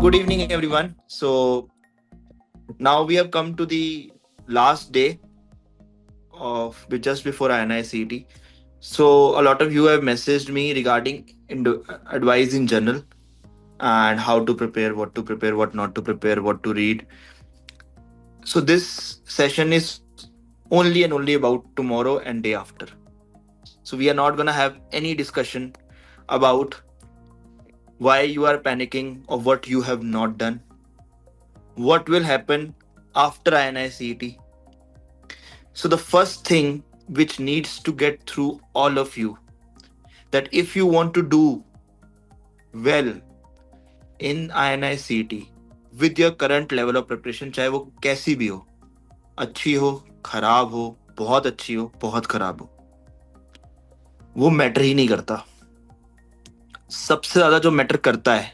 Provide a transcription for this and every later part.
good evening, everyone. So now we have come to the last day of just before INICET. So a lot of you have messaged me regarding advice in general and how to prepare, what not to prepare, what to read. So this session is only and only about tomorrow and day after. So we are not gonna have any discussion about why you are panicking or what you have not done, what will happen after INICET. So, the first thing which needs to get through all of you, that if you want to do well in INICET with your current level of preparation, चाहे वो कैसी भी हो, अच्छी हो, खराब हो, बहुत अच्छी हो, बहुत खराब हो, वो मैटर ही नहीं करता. सबसे ज्यादा जो मैटर करता है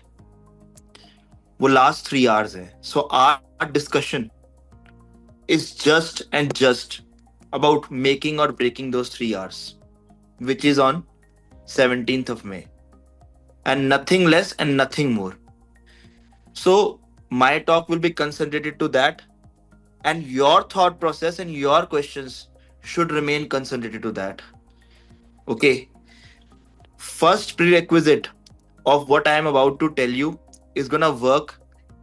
वो लास्ट 3 hours है. So our discussion is just and just about making or breaking those 3 hours, which is on 17th of May, and nothing less and nothing more. So, my talk will be concentrated to that, and your thought process and your questions should remain concentrated to that. Okay, first prerequisite of what I am about to tell you is gonna work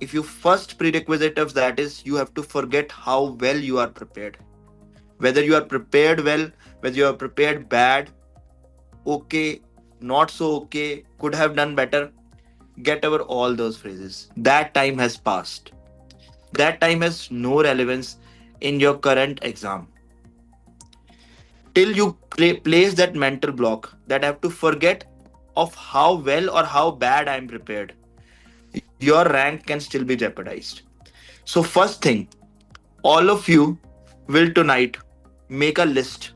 if you first prerequisite of that is you have to forget how well you are prepared. Whether you are prepared well, whether you are prepared bad, okay, not so okay, could have done better, get over all those phrases. That time has passed. That time has no relevance in your current exam. Till you place that mental block that I have to forget of how well or how bad I am prepared, your rank can still be jeopardized. So, first thing, all of you will tonight make a list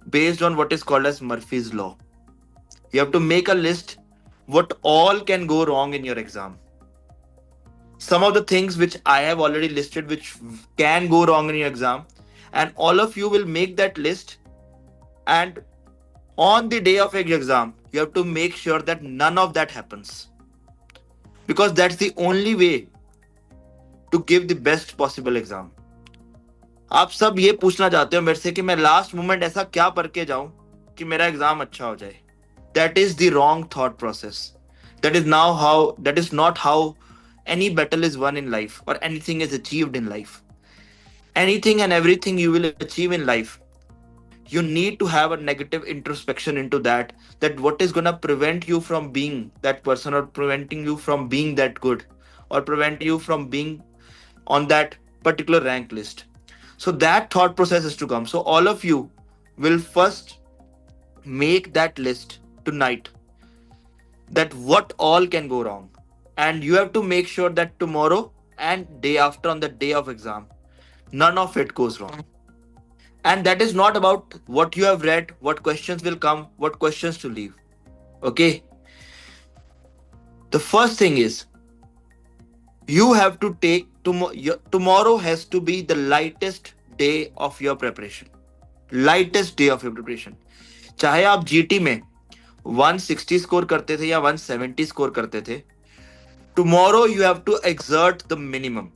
based on what is called as Murphy's Law. You have to make a list what all can go wrong in your exam. Some of the things which I have already listed which can go wrong in your exam, and all of you will make that list, and on the day of your exam you have to make sure that none of that happens, because that's the only way to give the best possible exam. आप सब ये पूछना चाहते हो मेरे से कि मैं लास्ट मोमेंट ऐसा क्या पढ़ के जाऊं कि मेरा एग्जाम अच्छा हो जाए. That is the wrong thought process. That is not how any battle is won in life or anything is achieved in life. Anything and everything you will achieve in life, you need to have a negative introspection into that what is going to prevent you from being that person, or preventing you from being that good, or prevent you from being on that particular rank list. So that thought process is to come. So all of you will first make that list tonight, that what all can go wrong, and you have to make sure that tomorrow and day after, on the day of exam, none of it goes wrong. And that is not about what you have read, what questions will come, what questions to leave. Okay, the first thing is you have to take tomorrow has to be the lightest day of your preparation. Lightest day of your preparation. चाहे आप GT में 160 score करते थे या 170 score करते थे, tomorrow you have to exert the minimum,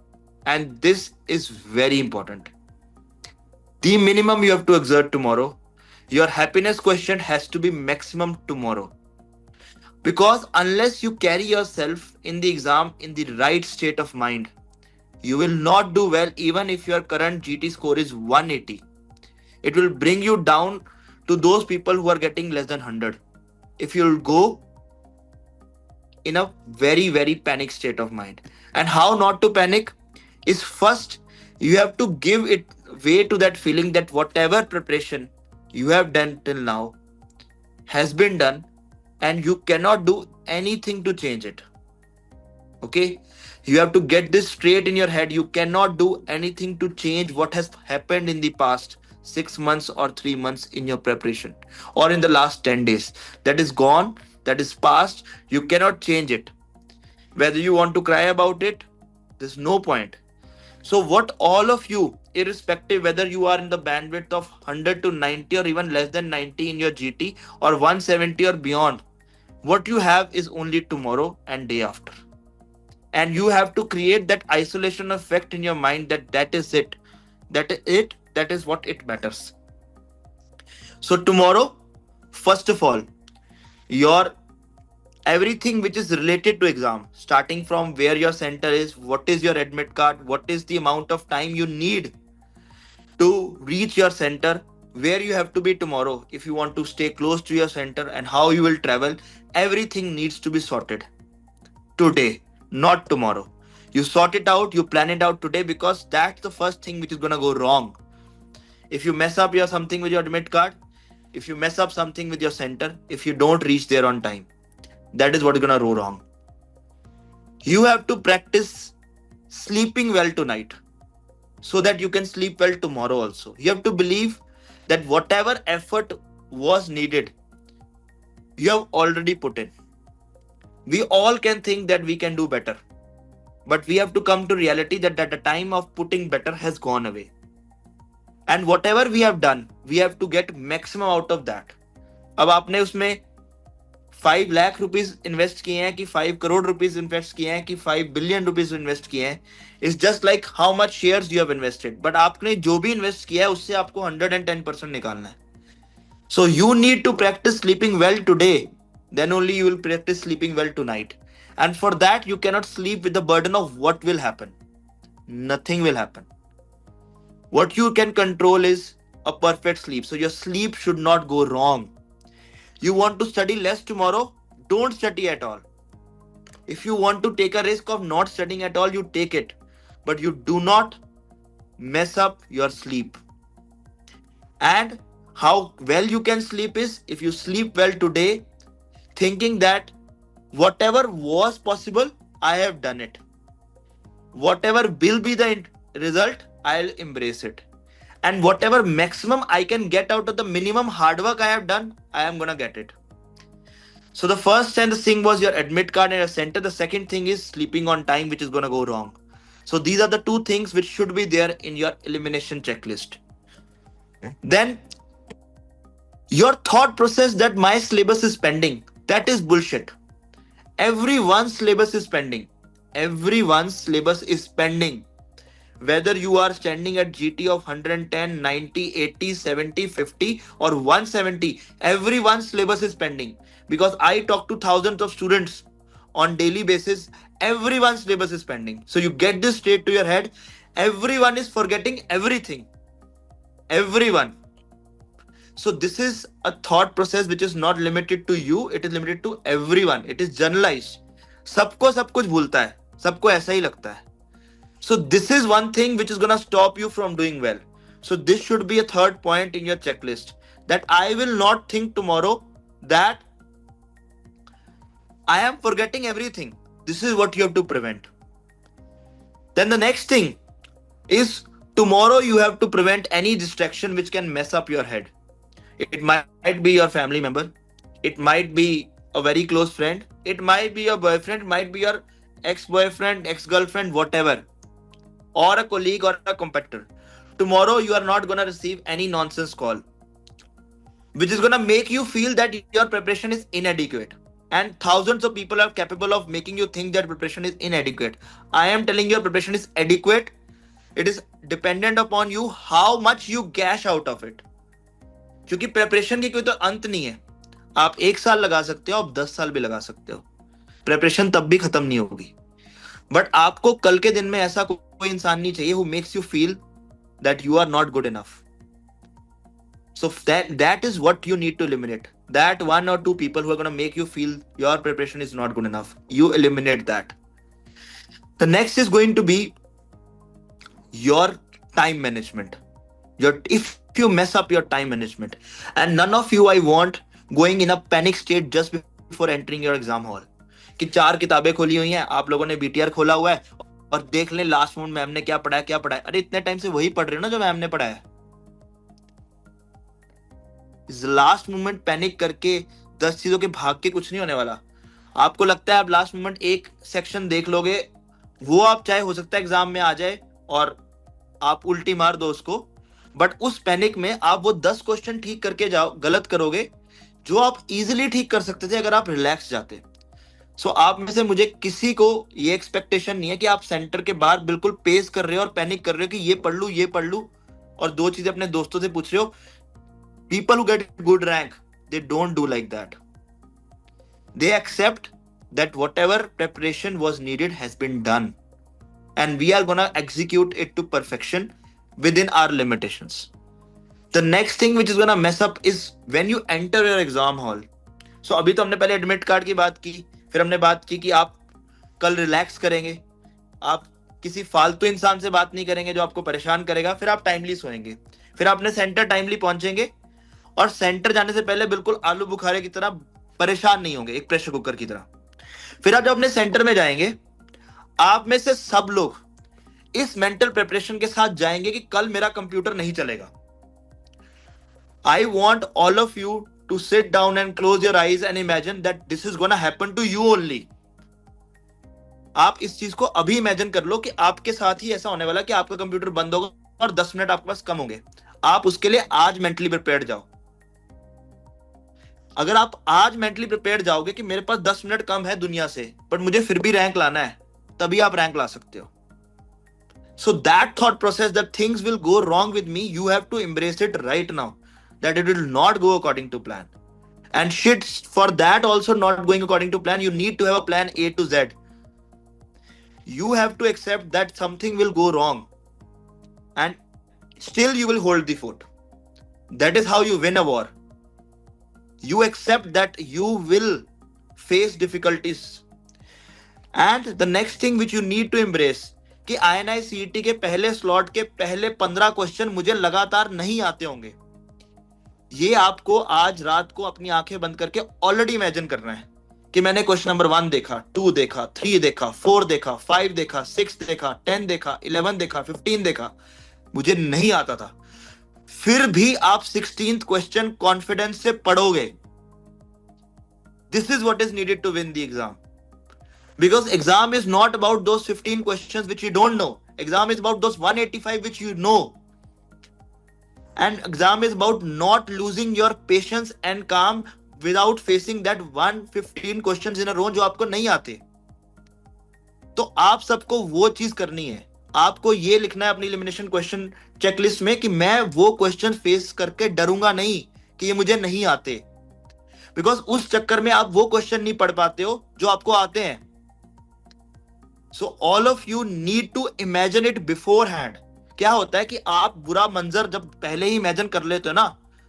and this is very important. The minimum you have to exert tomorrow. Your happiness quotient has to be maximum tomorrow, because unless you carry yourself in the exam in the right state of mind, you will not do well. Even if your current GT score is 180, it will bring you down to those people who are getting less than 100 if you'll go in a very very panic state of mind. And how not to panic is, first you have to give it way to that feeling that whatever preparation you have done till now has been done, and you cannot do anything to change it. Okay, you have to get this straight in your head. You cannot do anything to change what has happened in the past 6 months or 3 months in your preparation, or in the last 10 days. That is gone, that is past. You cannot change it. Whether you want to cry about it, there's no point. So what all of you, irrespective whether you are in the bandwidth of 100 to 90 or even less than 90 in your GT, or 170 or beyond, what you have is only tomorrow and day after. and you have to create that isolation effect in your mind that that is what it matters. So tomorrow, first of all, your everything which is related to exam, starting from where your center is, what is your admit card, what is the amount of time you need to reach your center, where you have to be tomorrow if you want to stay close to your center, and how you will travel, everything needs to be sorted today, not tomorrow. You sort it out, you plan it out today, because that's the first thing which is going to go wrong. If you mess up your something with your admit card, if you mess up something with your center, if you don't reach there on time, that is what is going to go wrong. You have to practice sleeping well tonight so that you can sleep well tomorrow also. You have to believe that whatever effort was needed, you have already put in. We all can think that we can do better, but we have to come to reality that the time of putting better has gone away. And whatever we have done, we have to get maximum out of that. अब आपने उसमें 5 lakh rupees invest किए हैं कि 5 crore rupees invest किए हैं कि 5 billion rupees invest किए हैं, is just like how much shares you have invested. But आपने जो भी इन्वेस्ट किया है उससे आपको 110% निकालना है. So you need to practice sleeping well today, then only you will practice sleeping well tonight. And for that, you cannot sleep with the burden of what will happen. Nothing will happen. What you can control is a perfect sleep. So your sleep should not go wrong. You want to study less tomorrow? Don't study at all. If you want to take a risk of not studying at all, you take it. But you do not mess up your sleep. And how well you can sleep is if you sleep well today, thinking that whatever was possible, I have done it. Whatever will be the result, I'll embrace it. And whatever maximum I can get out of the minimum hard work I have done, I am gonna get it. So the first and the thing was your admit card and your center. The second thing is sleeping on time, which is gonna go wrong. So these are the two things which should be there in your elimination checklist. Then your thought process that my syllabus is pending, that is bullshit. Everyone's syllabus is pending. Everyone's syllabus is pending. Whether you are standing at GT of 110, 90, 80, 70, 50 or 170, everyone's syllabus is pending. Because I talk to thousands of students on daily basis, everyone's syllabus is pending. So you get this straight to your head. Everyone is forgetting everything. Everyone. So this is a thought process which is not limited to you, it is limited to everyone. It is generalized. सबको सब कुछ भूलता है, सबको ऐसा ही लगता है. So this is one thing which is gonna stop you from doing well. So this should be a third point in your checklist, that I will not think tomorrow that I am forgetting everything. This is what you have to prevent. Then the next thing is tomorrow you have to prevent any distraction which can mess up your head. It might be your family member. It might be a very close friend. It might be your boyfriend. It might be your ex-boyfriend, ex-girlfriend, whatever. Or a colleague or a competitor. Tomorrow you are not going to receive any nonsense call, which is going to make you feel that your preparation is inadequate. And thousands of people are capable of making you think that preparation is inadequate. I am telling you, your preparation is adequate. It is dependent upon you how much you gash out of it. क्योंकि preparation की कोई तो अंत नहीं है. आप 1 साल लगा सकते हो, आप 10 साल भी लगा सकते हो. प्रेपरेशन तब भी खत्म नहीं होगी. बट आपको कल के दिन में ऐसा कोई इंसान नहीं चाहिए who makes you feel that you are not good enough. So that is what you need to eliminate. That 1 or 2 people who are going to make you feel your preparation is not good enough. You eliminate that. The next is going to be your time management. If you mess up your time management, and none of you I want going in a panic state just before entering your exam hall कि 4 किताबें खोली हुई हैं, आप लोगों ने BTR खोला हुआ है और देख लें लास्ट मोमेंट मैम ने क्या पढ़ा है. अरे इतने टाइम से वही पढ़ रहे हो ना जो मैम ने पढ़ा है. लास्ट मोमेंट पैनिक करके 10 चीजों के भाग के कुछ नहीं होने वाला. आपको लगता है आप लास्ट मोमेंट एक सेक्शन देख लोगे, वो आप चाहे हो सकता है एग्जाम में आ जाए और आप उल्टी मार दो उसको, बट उस पैनिक में आप वो 10 क्वेश्चन ठीक करके जाओ, गलत करोगे जो आप इजीली ठीक कर सकते थे अगर आप रिलैक्स जाते. सो आप में से मुझे किसी को ये एक्सपेक्टेशन नहीं है कि आप सेंटर के बाहर बिल्कुल पेस कर रहे हो और पैनिक कर रहे हो कि ये पढ़ लू और दो चीजें अपने दोस्तों से पूछ रहे हो. People who get good rank, they don't do like that. They accept that whatever preparation was needed has been done, and we are gonna execute it to perfection within our limitations. The next thing which is gonna mess up is when you enter your exam hall. So अभी तो हमने पहले admit card की बात की, फिर हमने बात की कि आप कल रिलैक्स करेंगे, आप किसी फालतू इंसान से बात नहीं करेंगे जो आपको परेशान करेगा, फिर आप टाइमली सोएंगे, फिर अपने सेंटर टाइमली पहुंचेंगे और सेंटर जाने से पहले बिल्कुल आलू बुखारे की तरह परेशान नहीं होंगे, एक प्रेशर कुकर की तरह. फिर आप जब अपने सेंटर में जाएंगे, आप में से सब लोग इस मेंटल प्रिपरेशन के साथ जाएंगे कि कल मेरा कंप्यूटर नहीं चलेगा. I want all of you to sit down and close your eyes and imagine that this is gonna happen to you only. आप इस चीज को अभी इमेजिन कर लो कि आपके साथ ही ऐसा होने वाला कि आपका कंप्यूटर बंद होगा और 10 मिनट आपके पास कम होंगे. आप उसके लिए आज मेंटली प्रिपेयर्ड जाओ. अगर आप आज मेंटली प्रिपेयर्ड जाओगे कि मेरे पास 10 मिनट कम है दुनिया से, बट मुझे फिर भी रैंक लाना है, तभी आप रैंक ला सकते हो. So that thought process that things will go wrong with me, you have to embrace it right now, that it will not go according to plan. And shit, for that also not going according to plan, you need to have a plan A to Z. You have to accept that something will go wrong and still you will hold the fort. That is how you win a war. You accept that you will face difficulties. And the next thing which you need to embrace कि INICET के पहले slot के पहले 15 question मुझे लगातार नहीं आते होंगे. ये आपको आज रात को अपनी आंखें बंद करके ऑलरेडी इमेजिन करना है कि मैंने क्वेश्चन नंबर 1 देखा, 2 देखा, 3 देखा, 4 देखा, 5 देखा, 6 देखा, 10 देखा, 11 देखा, 15 देखा, मुझे नहीं आता था. फिर भी आप 16th क्वेश्चन कॉन्फिडेंस से पढ़ोगे. This is what is needed to win the exam. Because exam is not about those 15 questions which you don't know. Exam is about those 185 which you know. And exam is about not losing your patience and calm without facing that 115 questions in a row जो आपको नहीं आते. तो आप सबको वो चीज करनी है. आपको ये लिखना है अपनी एलिमिनेशन क्वेश्चन चेकलिस्ट में कि मैं वो क्वेश्चन फेस करके डरूंगा नहीं कि ये मुझे नहीं आते. बिकॉज उस चक्कर में आप वो क्वेश्चन नहीं पढ़ पाते हो जो आपको आते हैं. So all of you need to imagine it beforehand. क्या होता है कि आप बुरा मंजर जब पहले ही इमेजिन कर लेते हो ना,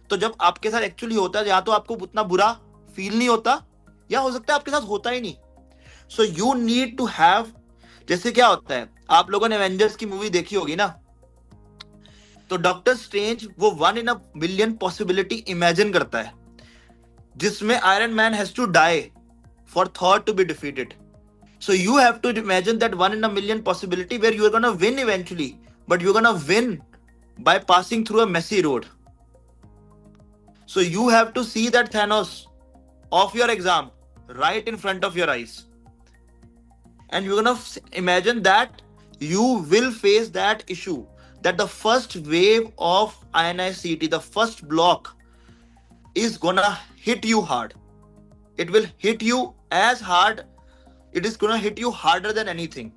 तो जब आपके साथ एक्चुअली होता है या तो आपको उतना बुरा फील नहीं होता या हो सकता है आपके साथ होता ही नहीं. So you need to have, जैसे क्या होता है, आप लोगों ने एवेंजर्स की मूवी देखी होगी ना, तो डॉक्टर स्ट्रेंज वो 1 in a million possibility imagine करता है जिसमें Iron Man has to die for Thor to be defeated. So you have to imagine that 1 in a million possibility where you are going to win eventually, but you're going to win by passing through a messy road. So you have to see that Thanos of your exam right in front of your eyes. And you're going to imagine that you will face that issue, that the first wave of INICET, the first block is going to hit you hard. It will hit you as hard. It is going to hit you harder than anything.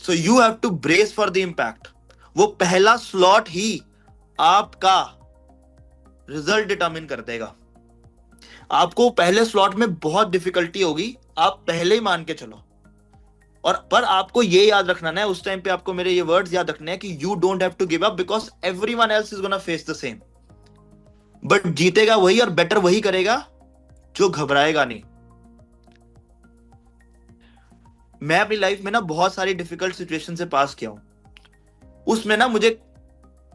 So you have to brace for the impact. वो पहला slot ही आपका result determine कर देगा. आपको पहले slot में बहुत difficulty होगी, आप पहले ही मान के चलो. और पर आपको ये याद रखना है, उस टाइम पे आपको मेरे ये वर्ड्स याद रखने हैं कि you don't have to give up because everyone else is gonna face the same. But जीतेगा वही और बेटर वही करेगा जो घबराएगा नहीं. मैं अपनी लाइफ में ना बहुत सारी डिफिकल्ट सिचुएशन से पास किया हूं. उसमें ना मुझे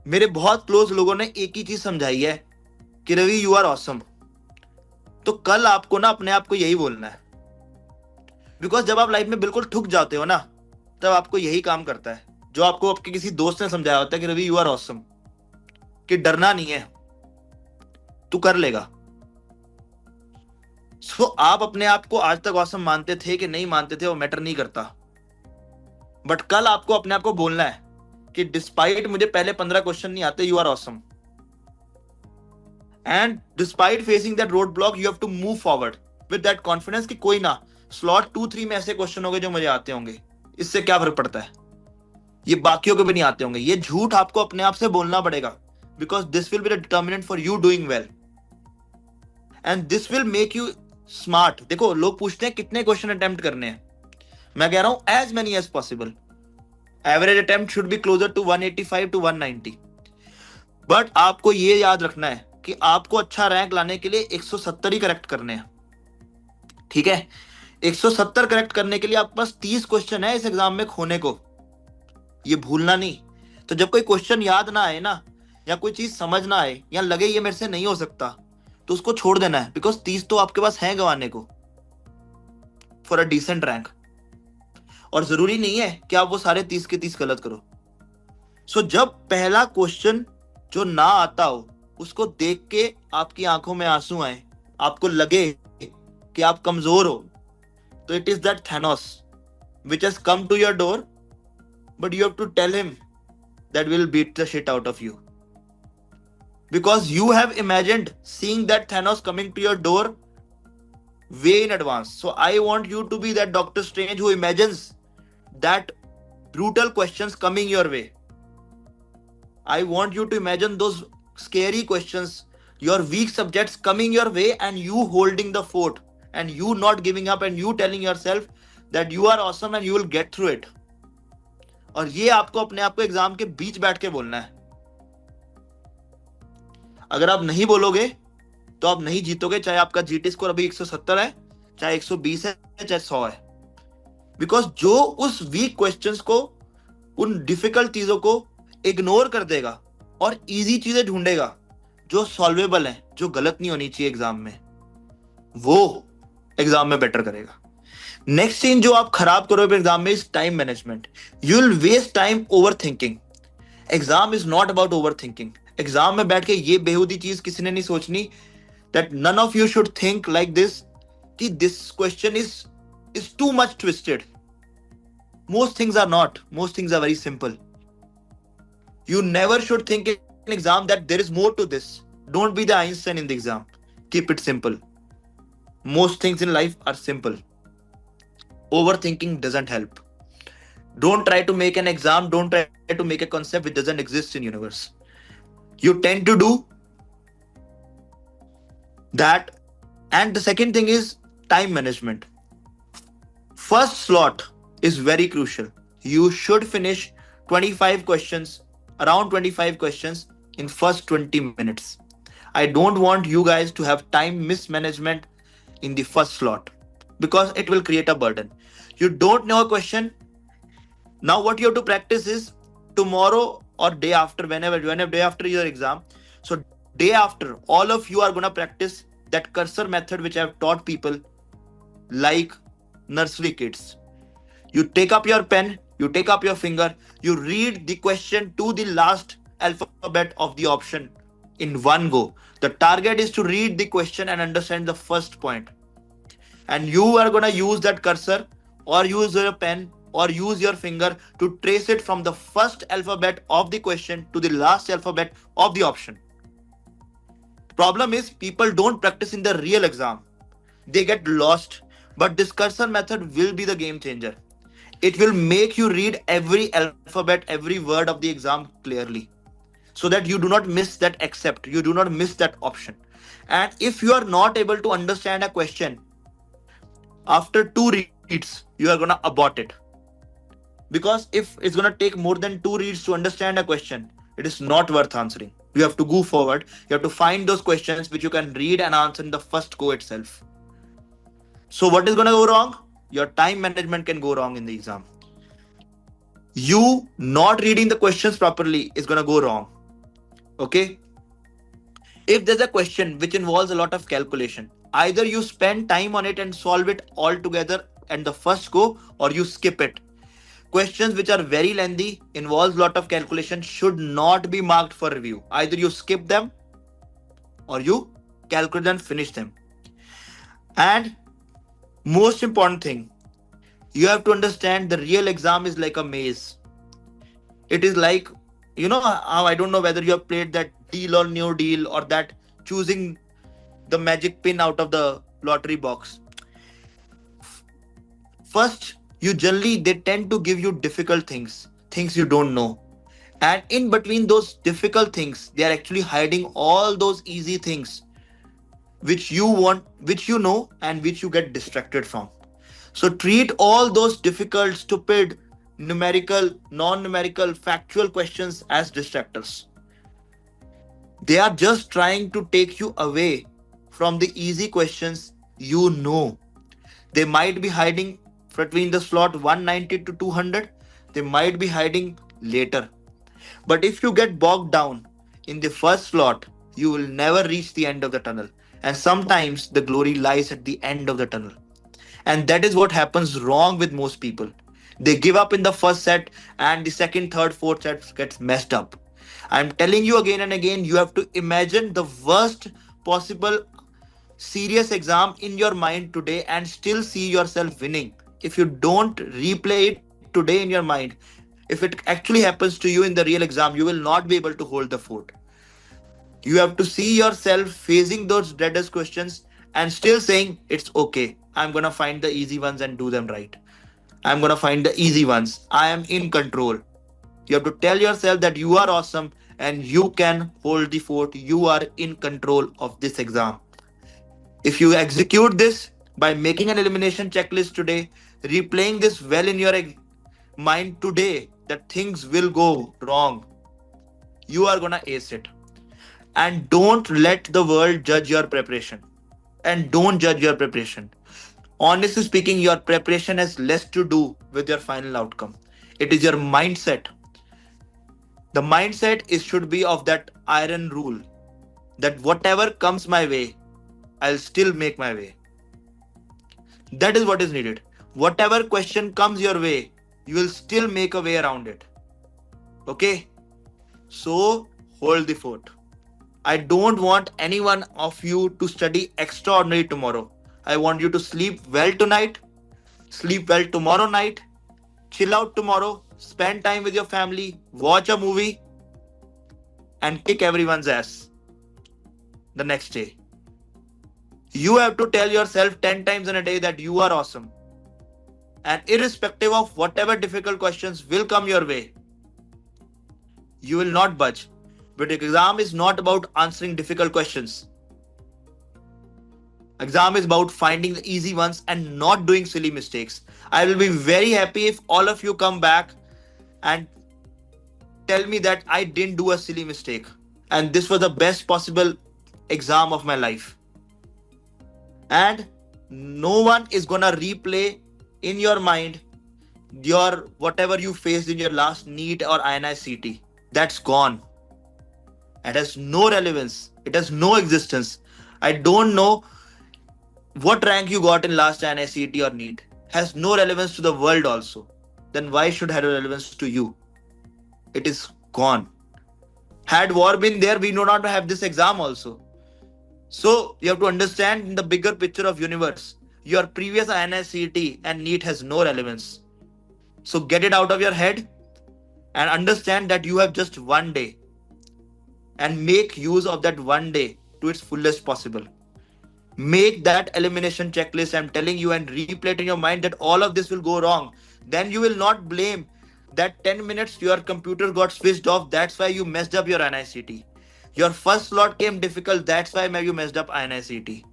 मेरे बहुत क्लोज लोगों ने एक ही चीज समझाई है कि रवि यू आर ऑसम. तो कल आपको ना अपने आप को यही बोलना है. बिकॉज जब आप लाइफ में बिल्कुल ठुक जाते हो ना, तब आपको यही काम करता है जो आपको आपके किसी दोस्त ने समझाया होता है कि रवि यू आर ऑसम, कि डरना नहीं है, तू कर लेगा. सो आप अपने आप को आज तक ऑसम मानते थे कि नहीं मानते थे वो मैटर नहीं करता. बट कल आपको अपने आप को बोलना है कि डिस्पाइट मुझे पहले 15 क्वेश्चन नहीं आते, you are awesome. And despite facing that roadblock, you have to move forward. With that confidence कि कोई ना, स्लॉट 2-3 में ऐसे क्वेश्चन होंगे जो मुझे आते होंगे, इससे क्या फर्क पड़ता है, ये बाकियों को भी नहीं आते होंगे। ये झूठ आपको अपने आप से बोलना पड़ेगा, because this will be the determinant for you doing well and this will make you smart. देखो लोग पूछते हैं कितने क्वेश्चन अटेम्प्ट करने हैं, मैं कह रहा हूं as many as possible. Average attempt should be closer to 185 to 190। But आपको ये याद रखना है कि आपको अच्छा रैंक लाने के लिए 170 ही करेक्ट करने हैं, ठीक है। 170 करेक्ट करने के लिए आपके पास 30 क्वेश्चन है इस एग्जाम में खोने को, ये भूलना नहीं। तो जब कोई क्वेश्चन याद ना आए ना, या कोई चीज समझ ना आए, या लगे ये मेरे से नहीं हो सकता, तो उसको छोड़ देना है, बिकॉज 30 तो आपके पास है गंवाने को फॉर अ डिसेंट रैंक। और जरूरी नहीं है कि आप वो सारे 30 के 30 गलत करो। सो जब पहला क्वेश्चन जो ना आता हो, उसको देख के आपकी आंखों में आंसू आए, आपको लगे कि आप कमजोर हो, तो it is that Thanos which has come to your door, but you have to tell him that will beat the shit out of you, because you have imagined seeing that Thanos coming to your door way in advance. So I want you to be that Doctor Strange who imagines that brutal questions coming your way. I want you to imagine those scary questions, your weak subjects coming your way, and you holding the fort, and you not giving up, and you telling yourself that you are awesome and you will get through it. और ये आपको अपने आप को exam के बीच बैठ के बोलना है। अगर आप नहीं बोलोगे तो आप नहीं जीतोगे, चाहे आपका जीटी स्कोर अभी 170 है, चाहे 120 है, चाहे 100 है। बिकॉज जो उस वीक क्वेश्चंस को, उन डिफिकल्ट चीजों को इग्नोर कर देगा और इजी चीजें ढूंढेगा जो सॉल्वेबल है, जो गलत नहीं होनी चाहिए एग्जाम में, वो एग्जाम में बेटर करेगा। नेक्स्ट चीज जो आप खराब करोगे एग्जाम में is time management. You will waste time overthinking. Exam is not about overthinking. Exam में बैठ के ये बेहूदी चीज किसी ने नहीं सोचनी, that none of you should think like this कि this question is too much twisted. Most things are not, most things are very simple. You never should think in exam that there is more to this. Don't be the Einstein in the exam. Keep it simple. Most things in life are simple. Overthinking doesn't help. Don't try to make an exam. Don't try to make a concept which doesn't exist in universe. You tend to do that. And the second thing is time management. First slot is very crucial. You should finish 25 questions, around 25 questions in first 20 minutes. I don't want you guys to have time mismanagement in the first slot, because it will create a burden. You don't know a question. Now what you have to practice is tomorrow or day after, whenever day after your exam. So day after, all of you are going to practice that cursor method which I have taught people like nursery kids. You take up your pen, you take up your finger, you read the question to the last alphabet of the option in one go. The target is to read the question and understand the first point. And you are going to use that cursor or use your pen or use your finger to trace it from the first alphabet of the question to the last alphabet of the option. Problem is people don't practice in the real exam. They get lost. But this cursor method will be the game changer. It will make you read every alphabet, every word of the exam clearly, so that you do not miss that accept, you do not miss that option. And if you are not able to understand a question after 2 reads, you are going to abort it. Because if it's going to take more than 2 reads to understand a question, it is not worth answering. You have to go forward. You have to find those questions which you can read and answer in the first go itself. So what is going to go wrong? Your time management can go wrong in the exam. You not reading the questions properly is going to go wrong. Okay? If there's a question which involves a lot of calculation, either you spend time on it and solve it all together at the first go, or you skip it. Questions which are very lengthy, involves a lot of calculation, should not be marked for review. Either you skip them or you calculate and finish them. And most important thing, you have to understand the real exam is like a maze. It is like, you know how, I don't know whether you have played that deal or no deal, or that choosing the magic pin out of the lottery box. First, you generally they tend to give you difficult things, things you don't know. And in between those difficult things, they are actually hiding all those easy things which you want, which you know, and which you get distracted from. So treat all those difficult, stupid, numerical, non numerical, factual questions as distractors. They are just trying to take you away from the easy questions you know. They might be hiding between the slot 190 to 200. They might be hiding later. But if you get bogged down in the first slot, you will never reach the end of the tunnel. And sometimes the glory lies at the end of the tunnel. And that is what happens wrong with most people. They give up in the first set and the second, third, fourth set gets messed up. I'm telling you again and again, you have to imagine the worst possible serious exam in your mind today and still see yourself winning. If you don't replay it today in your mind, if it actually happens to you in the real exam, you will not be able to hold the fort. You have to see yourself facing those dreaded questions and still saying, it's okay. I'm going to find the easy ones and do them right. I'm going to find the easy ones. I am in control. You have to tell yourself that you are awesome and you can hold the fort. You are in control of this exam. If you execute this by making an elimination checklist today, replaying this well in your mind today, that things will go wrong. You are going to ace it. And don't let the world judge your preparation. And don't judge your preparation. Honestly speaking, your preparation has less to do with your final outcome. It is your mindset. The mindset is should be of that iron rule that whatever comes my way, I'll still make my way. That is what is needed. Whatever question comes your way, you will still make a way around it. Okay? So hold the fort. I don't want any one of you to study extraordinary tomorrow. I want you to sleep well tonight, sleep well tomorrow night, chill out tomorrow, spend time with your family, watch a movie, and kick everyone's ass the next day. You have to tell yourself 10 times in a day that you are awesome. And irrespective of whatever difficult questions will come your way, you will not budge. But the exam is not about answering difficult questions. Exam is about finding the easy ones and not doing silly mistakes. I will be very happy if all of you come back and tell me that I didn't do a silly mistake. And this was the best possible exam of my life. And no one is gonna replay in your mind your whatever you faced in your last NEET or INICET. That's gone. It has no relevance. It has no existence. I don't know what rank you got in last INICET or NEET. Has no relevance to the world also. Then why should it have relevance to you? It is gone. Had war been there, we do not have this exam also. So you have to understand in the bigger picture of universe, your previous INICET and NEET has no relevance. So get it out of your head and understand that you have just one day and make use of that one day to its fullest possible. Make that elimination checklist, I'm telling you, and replay it in your mind that all of this will go wrong. Then you will not blame that 10 minutes your computer got switched off. That's why you messed up your INICET. Your first slot came difficult. That's why you messed up INICET.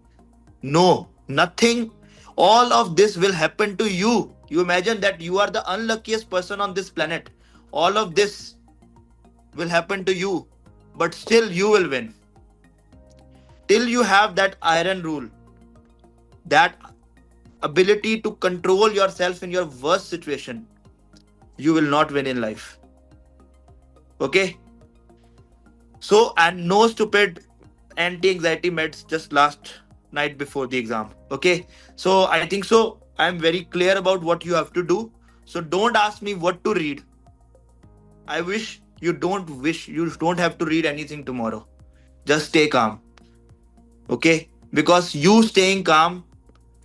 No, nothing. All of this will happen to you. You imagine that you are the unluckiest person on this planet. All of this will happen to you, but still you will win. Till you have that iron rule, that ability to control yourself in your worst situation, you will not win in life. Okay? So, and no stupid anti-anxiety meds just last night before the exam. Okay? So, I think so. I'm very clear about what you have to do. So, don't ask me what to read. I wish you don't have to read anything tomorrow. Just stay calm. Okay? Because you staying calm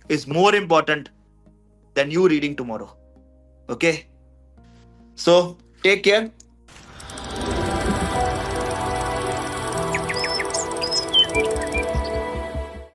is more important than you reading tomorrow. Okay? So, take care.